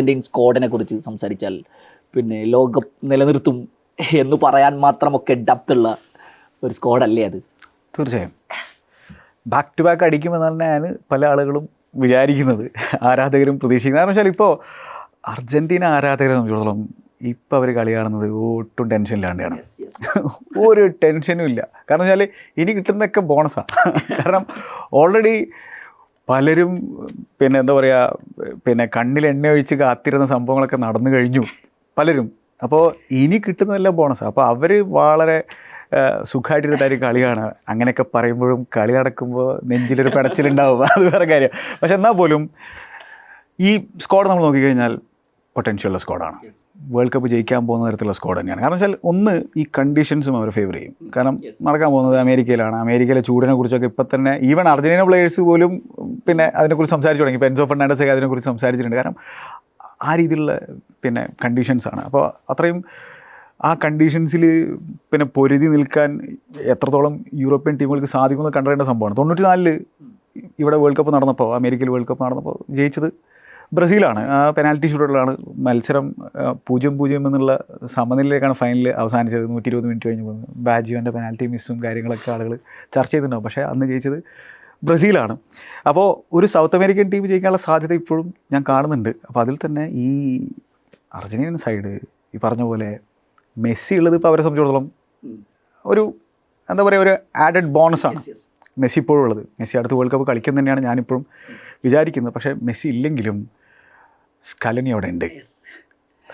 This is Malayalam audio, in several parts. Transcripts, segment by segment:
ഇന്ത്യൻ സ്ക്വാഡിനെ കുറിച്ച് സംസാരിച്ചാൽ പിന്നെ ലോകകപ്പ് നിലനിർത്തും എന്ന് പറയാൻ മാത്രമൊക്കെ ഡെപ്തുള്ള ഒരു സ്ക്വാഡല്ലേ അത്? തീർച്ചയായും ബാക്ക് ടു ബാക്ക് അടിക്കുമെന്ന് തന്നെയാണ് പല ആളുകളും വിചാരിക്കുന്നത്, ആരാധകരും പ്രതീക്ഷിക്കുന്നത്. കാരണം വെച്ചാൽ ഇപ്പോൾ അർജൻറ്റീന ആരാധകരെ സംബന്ധിച്ചിടത്തോളം ഇപ്പോൾ അവർ കളി കാണുന്നത് ഒട്ടും ടെൻഷനില്ലാണ്ടാണ്. ഒരു ടെൻഷനും ഇല്ല. കാരണം വെച്ചാൽ ഇനി കിട്ടുന്നതൊക്കെ ബോണസാണ്. കാരണം ഓൾറെഡി പലരും പിന്നെ എന്താ പറയുക, പിന്നെ കണ്ണിൽ എണ്ണ ഒഴിച്ച് കാത്തിരുന്ന സംഭവങ്ങളൊക്കെ നടന്നു കഴിഞ്ഞു പലരും. അപ്പോൾ ഇനി കിട്ടുന്നതെല്ലാം ബോണസാണ്. അപ്പോൾ അവർ വളരെ സുഖമായിട്ടിരുന്നായിരിക്കും കളി കാണുക. അങ്ങനെയൊക്കെ പറയുമ്പോഴും കളി നടക്കുമ്പോൾ നെഞ്ചിലൊരു പിടച്ചിലുണ്ടാവും, അത് വേറെ കാര്യം. പക്ഷെ എന്നാൽ പോലും ഈ സ്ക്വാഡ് നമ്മൾ നോക്കിക്കഴിഞ്ഞാൽ പൊട്ടൻഷ്യലുള്ള സ്ക്വാഡാണ്. വേൾഡ് കപ്പ് ജയിക്കാൻ പോകുന്ന തരത്തിലുള്ള സ്ക്വാഡ് തന്നെയാണ്. കാരണം വെച്ചാൽ ഒന്ന് ഈ കണ്ടീഷൻസും അവർ ഫേവർ ചെയ്യും. കാരണം നടക്കാൻ പോകുന്നത് അമേരിക്കയിലാണ്. അമേരിക്കയിലെ ചൂടിനെ കുറിച്ചൊക്കെ ഇപ്പം തന്നെ ഈവൻ അർജന്റീന പ്ലേയേഴ്സ് പോലും പിന്നെ അതിനെക്കുറിച്ച് സംസാരിച്ചു തുടങ്ങി. ഇപ്പോൾ എൻസോ ഫെർണാണ്ടസ് ഒക്കെ അതിനെക്കുറിച്ച് സംസാരിച്ചിട്ടുണ്ട്. കാരണം ആ രീതിയിലുള്ള പിന്നെ കണ്ടീഷൻസാണ്. അപ്പോൾ അത്രയും ആ കണ്ടീഷൻസിൽ പിന്നെ പൊരുതി നിൽക്കാൻ എത്രത്തോളം യൂറോപ്യൻ ടീമുകൾക്ക് സാധിക്കുമെന്ന് കണ്ടറിയേണ്ട സംഭവമാണ്. 94 ഇവിടെ വേൾഡ് കപ്പ് നടന്നപ്പോൾ, അമേരിക്കയിൽ വേൾഡ് കപ്പ് നടന്നപ്പോൾ ജയിച്ചത് ബ്രസീലാണ്. ആ പെനാൽറ്റി ഷൂട്ടറിലാണ് മത്സരം 0-0 എന്നുള്ള സമനിലയിലേക്കാണ് ഫൈനൽ അവസാനിച്ചത്. 120 മിനിറ്റ് കഴിഞ്ഞ് പോകുന്നത്. ബാജിയോൻ്റെ പെനാൽറ്റി മിസ്സും കാര്യങ്ങളൊക്കെ ആളുകൾ ചർച്ച ചെയ്തിട്ടുണ്ടാവും. പക്ഷേ അന്ന് ജയിച്ചത് ബ്രസീലാണ്. അപ്പോൾ ഒരു സൗത്ത് അമേരിക്കൻ ടീം ജയിക്കാനുള്ള സാധ്യത ഇപ്പോഴും ഞാൻ കാണുന്നുണ്ട്. അപ്പോൾ അതിൽ തന്നെ ഈ അർജന്റീനൻ സൈഡ് ഈ പറഞ്ഞ പോലെ മെസ്സി ഉള്ളത് ഇപ്പോൾ അവരെ സംബന്ധിച്ചിടത്തോളം ഒരു എന്താ പറയുക, ഒരു ആഡഡ് ബോണസാണ് മെസ്സി ഇപ്പോഴും ഉള്ളത്. മെസ്സി അടുത്ത വേൾഡ് കപ്പ് കളിക്കും തന്നെയാണ് ഞാനിപ്പോഴും വിചാരിക്കുന്നത്. പക്ഷേ മെസ്സി ഇല്ലെങ്കിലും സ്കലനി അവിടെ ഉണ്ട്.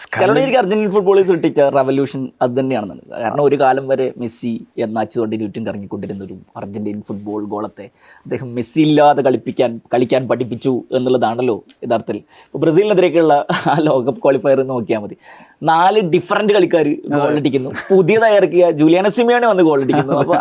സ്കലോണിക്ക് അർജന്റീൻ ഫുട്ബോളിൽ സൃഷ്ടിച്ച റവല്യൂഷൻ അത് തന്നെയാണെന്നാണ്. കാരണം ഒരു കാലം വരെ മെസ്സി എന്ന അച്ചുകൊണ്ട് ചുറ്റും കറങ്ങിക്കൊണ്ടിരുന്ന ഒരു അർജന്റീൻ ഫുട്ബോൾ ഗോളത്തെ അദ്ദേഹം മെസ്സി ഇല്ലാതെ കളിക്കാൻ പഠിപ്പിച്ചു എന്നുള്ളതാണല്ലോ യഥാർത്ഥത്തിൽ. ഇപ്പോൾ ബ്രസീലിനെതിരെയൊക്കെയുള്ള ആ ലോകകപ്പ് ക്വാളിഫയർ നോക്കിയാൽ മതി. 4 ഡിഫറൻറ്റ് കളിക്കാർ ഗോളടിക്കുന്നു. പുതിയതായി ഇറക്കിയ ജൂലിയാനോ സിമിയോണി വന്ന് ഗോളടിക്കുന്നു. അപ്പോൾ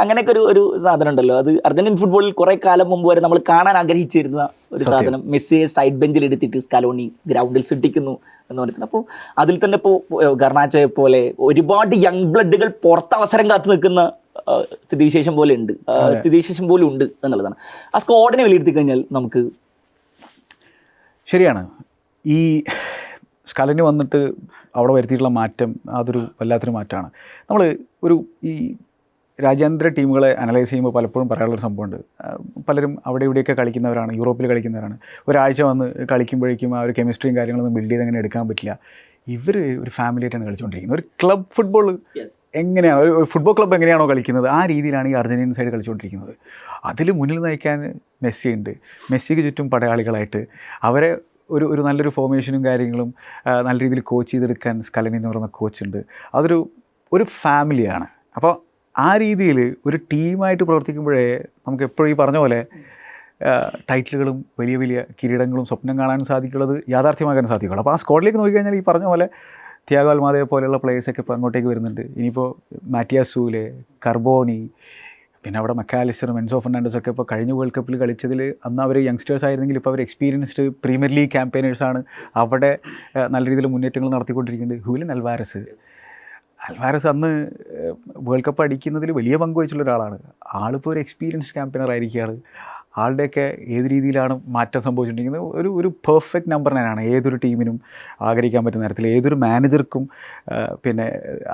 അങ്ങനെയൊക്കെ ഒരു സാധനം ഉണ്ടല്ലോ. അത് അർജന്റീൻ ഫുട്ബോളിൽ കുറേ കാലം മുമ്പ് വരെ നമ്മൾ കാണാൻ ആഗ്രഹിച്ചിരുന്ന ഒരു സാധനം. മെസ്സിയെ സൈഡ് ബെഞ്ചിൽ എടുത്തിട്ട് സ്കലോണി ഗ്രൗണ്ടിൽ സൃഷ്ടിക്കുന്നു എന്ന് പറയുന്നത്. അപ്പോൾ അതിൽ തന്നെ ഇപ്പോൾ ഗർണാച്ചോയെ പോലെ ഒരുപാട് യങ് ബ്ലഡുകൾ പുറത്ത് അവസരം കാത്തു നിൽക്കുന്ന സ്ഥിതിവിശേഷം പോലെ ഉണ്ട്, സ്ഥിതിവിശേഷം പോലും ഉണ്ട് എന്നുള്ളതാണ്. ആ സ്ക്വാഡിനെ വിലയിരുത്തി കഴിഞ്ഞാൽ നമുക്ക് ശരിയാണ്. ഈ സ്കലനി വന്നിട്ട് അവിടെ വരുത്തിയിട്ടുള്ള മാറ്റം അതൊരു വല്ലാത്തൊരു മാറ്റമാണ്. നമ്മൾ ഒരു ഈ രാജ്യാന്തര ടീമുകളെ അനലൈസ് ചെയ്യുമ്പോൾ പലപ്പോഴും പറയാനുള്ളൊരു സംഭവമുണ്ട്. പലരും അവിടെ ഇവിടെയൊക്കെ കളിക്കുന്നവരാണ്, യൂറോപ്പിൽ കളിക്കുന്നവരാണ്. ഒരാഴ്ച വന്ന് കളിക്കുമ്പോഴേക്കും ആ ഒരു കെമിസ്ട്രിയും കാര്യങ്ങളൊന്നും ബിൽഡ് ചെയ്ത് അങ്ങനെ എടുക്കാൻ പറ്റില്ല. ഇവർ ഒരു ഫാമിലിയായിട്ടാണ് കളിച്ചുകൊണ്ടിരിക്കുന്നത്. ഒരു ക്ലബ് ഫുട്ബോൾ എങ്ങനെയാണ്, ഒരു ഫുട്ബോൾ ക്ലബ്ബ് എങ്ങനെയാണോ കളിക്കുന്നത് ആ രീതിയിലാണ് ഈ അർജന്റീനൻ സൈഡ് കളിച്ചുകൊണ്ടിരിക്കുന്നത്. അതിൽ മുന്നിൽ നയിക്കാൻ മെസ്സി ഉണ്ട്. മെസ്സിക്ക് ചുറ്റും പടയാളികളായിട്ട് അവരെ ഒരു നല്ലൊരു ഫോർമേഷനും കാര്യങ്ങളും നല്ല രീതിയിൽ കോച്ച് ചെയ്തെടുക്കാൻ സ്കലനി എന്ന് പറയുന്ന കോച്ചുണ്ട്. ഒരു ഫാമിലിയാണ്. അപ്പോൾ ആ രീതിയിൽ ഒരു ടീമായിട്ട് പ്രവർത്തിക്കുമ്പോഴേ നമുക്ക് എപ്പോഴും ഈ പറഞ്ഞ പോലെ ടൈറ്റിലുകളും വലിയ വലിയ കിരീടങ്ങളും സ്വപ്നം കാണാൻ സാധിക്കുള്ളത്, യാഥാർത്ഥ്യമാക്കാൻ സാധിക്കുള്ളൂ. അപ്പോൾ ആ സ്ക്വാഡിലേക്ക് നോക്കിക്കഴിഞ്ഞാൽ ഈ പറഞ്ഞ പോലെ തിയാഗോ അൽമാദയെ പോലെയുള്ള പ്ലേയേഴ്സൊക്കെ ഇപ്പോൾ അങ്ങോട്ടേക്ക് വരുന്നുണ്ട്. ഇനിയിപ്പോൾ മാറ്റിയാസ് സൂലെ, കർബോണി, പിന്നെ അവിടെ മെക്കാലിസ്റ്ററും എൻസോ ഫെർണാണ്ടസും ഒക്കെ ഇപ്പോൾ കഴിഞ്ഞ വേൾഡ് കപ്പിൽ കളിച്ചതിൽ അന്ന് അവർ യങ്സ്റ്റേഴ്സ് ആയിരുന്നെങ്കിൽ ഇപ്പോൾ അവർ എക്സ്പീരിയൻസ്ഡ് പ്രീമിയർ ലീഗ് ക്യാമ്പയിനേഴ്സാണ്. അവിടെ നല്ല രീതിയിൽ മുന്നേറ്റങ്ങൾ നടത്തിക്കൊണ്ടിരിക്കുന്നുണ്ട്. ഹൂലിൻ അൽവാരസ് അന്ന് വേൾഡ് കപ്പ് അടിക്കുന്നതിൽ വലിയ പങ്ക് വഹിച്ചുള്ള ഒരാളാണ്. ആളിപ്പോൾ ഒരു എക്സ്പീരിയൻസ്ഡ് ക്യാമ്പയിനർ ആയിരിക്കുകയാണ്. ആളുടെയൊക്കെ ഏത് രീതിയിലാണ് മാറ്റം സംഭവിച്ചിട്ടുണ്ടെങ്കിൽ ഒരു പെർഫെക്റ്റ് നമ്പർ 9 ഏതൊരു ടീമിനും ആഗ്രഹിക്കാൻ പറ്റുന്ന തരത്തിൽ, ഏതൊരു മാനേജർക്കും പിന്നെ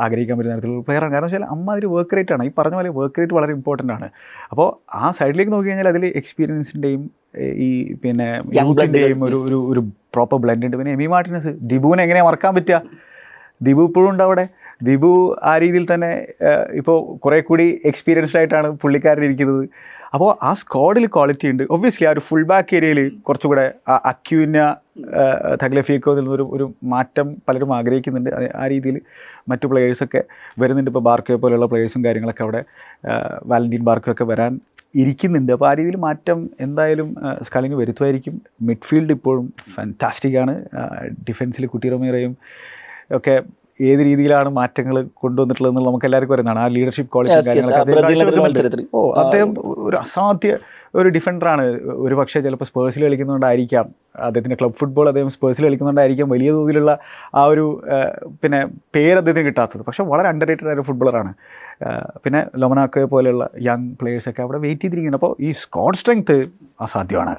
ആഗ്രഹിക്കാൻ പറ്റുന്ന തരത്തിലുള്ള പ്ലെയറാണ്. കാരണം വെച്ചാൽ അമ്മാതിരി വർക്ക് റേറ്റ് ആണ്. ഈ പറഞ്ഞ പോലെ വർക്ക് റേറ്റ് വളരെ ഇമ്പോർട്ടൻ്റ് ആണ്. അപ്പോൾ ആ സൈഡിലേക്ക് നോക്കി കഴിഞ്ഞാൽ അതിൽ എക്സ്പീരിയൻസിൻ്റെയും ഈ പിന്നെ യൂത്തിൻ്റെയും ഒരു പ്രോപ്പർ ബ്ലെൻഡ് ഉണ്ട്. പിന്നെ എമി മാർട്ടിനസ്, ദിബുവിനെ എങ്ങനെയാണ് മറക്കാൻ പറ്റുക? ദിബു ഇപ്പോഴും ഉണ്ട് അവിടെ. ദിബു ആ രീതിയിൽ തന്നെ ഇപ്പോൾ കുറേ കൂടി എക്സ്പീരിയൻസ്ഡ് ആയിട്ടാണ് പുള്ളിക്കാരൻ ഇരിക്കുന്നത്. അപ്പോൾ ആ സ്ക്വാഡിൽ ക്വാളിറ്റി ഉണ്ട്. ഒബ്വിയസ്ലി ആ ഒരു ഫുൾ ബാക്ക് ഏരിയയിൽ കുറച്ചുകൂടെ അക്യൂന തഗ്ലഫിയക്കോയിൽ നിന്നൊരു മാറ്റം പലരും ആഗ്രഹിക്കുന്നുണ്ട്. ആ രീതിയിൽ മറ്റു പ്ലെയേഴ്സൊക്കെ വരുന്നുണ്ട്. ഇപ്പോൾ ബാർക്കോയെ പോലെയുള്ള പ്ലെയേഴ്സും കാര്യങ്ങളൊക്കെ അവിടെ വാലന്റീൻ ബാർക്കോ ഒക്കെ വരാൻ ഇരിക്കുന്നുണ്ട്. അപ്പോൾ ആ രീതിയിൽ മാറ്റം എന്തായാലും സ്കലനി വരുത്തുമായിരിക്കും. മിഡ്ഫീൽഡ് ഇപ്പോഴും ഫാന്റാസ്റ്റിക്കാണ്. ഡിഫൻസിൽ കുട്ടി റൊമേറോയും ഒക്കെ ഏത് രീതിയിലാണ് മാറ്റങ്ങൾ കൊണ്ടുവന്നിട്ടുള്ളതെന്നുള്ള നമുക്ക് എല്ലാവർക്കും അറിയുന്നതാണ്. ആ ലീഡർഷിപ്പ് ക്വാളിറ്റി അദ്ദേഹം ഒരു അസാധ്യ ഒരു ഡിഫൻഡറാണ്. ഒരു പക്ഷേ ചിലപ്പോൾ സ്പേഴ്സിൽ കളിക്കുന്നതുകൊണ്ടായിരിക്കാം, അദ്ദേഹത്തിൻ്റെ ക്ലബ് ഫുട്ബോൾ അദ്ദേഹം സ്പേഴ്സിൽ കളിക്കുന്നതുകൊണ്ടായിരിക്കാം വലിയ തോതിലുള്ള ആ ഒരു പിന്നെ പേര് അദ്ദേഹത്തിന് കിട്ടാത്തത്. പക്ഷേ വളരെ അണ്ടർ റേറ്റഡ് ആയ ഫുട്ബോളറാണ്. പിന്നെ ലൊമനാക്കോയെ പോലെയുള്ള യങ് പ്ലേയേഴ്സൊക്കെ അവിടെ വെയിറ്റ് ചെയ്തിരിക്കുന്നത്. അപ്പോൾ ഈ സ്ക്വാഡ് സ്ട്രെങ്ത് അസാധ്യമാണ്.